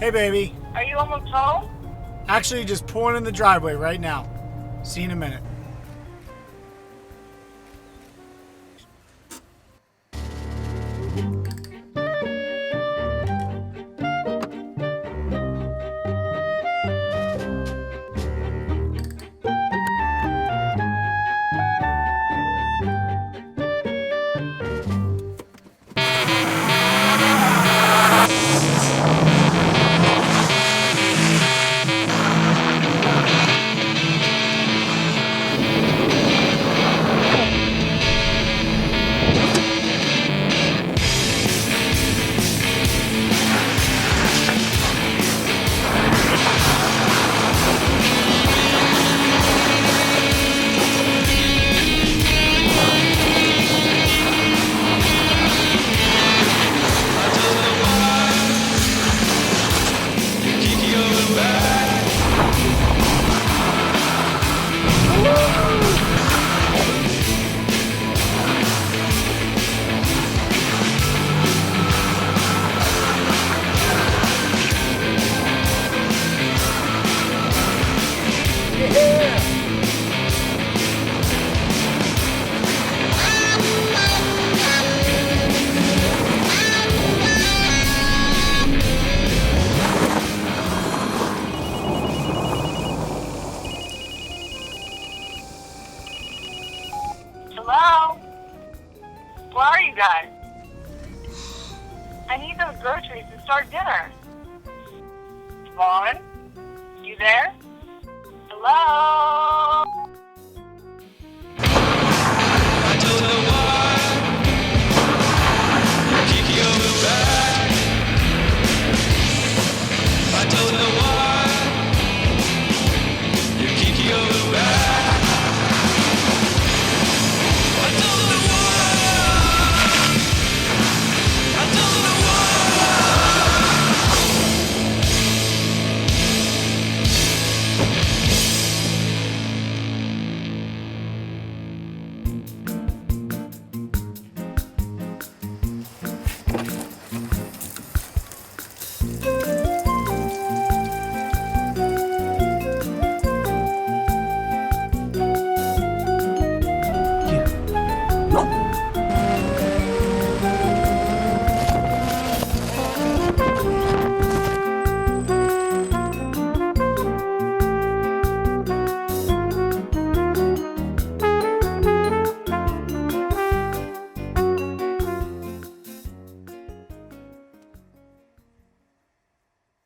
Hey, baby. Are you almost home? Actually, just pulling in the driveway right now. See you in a minute. Hello? Where are you guys? I need those groceries to start dinner. Vaughn? You there? Hello? I don't know why you keep coming back. I don't know why you keep coming back. I don't know why. I don't know why.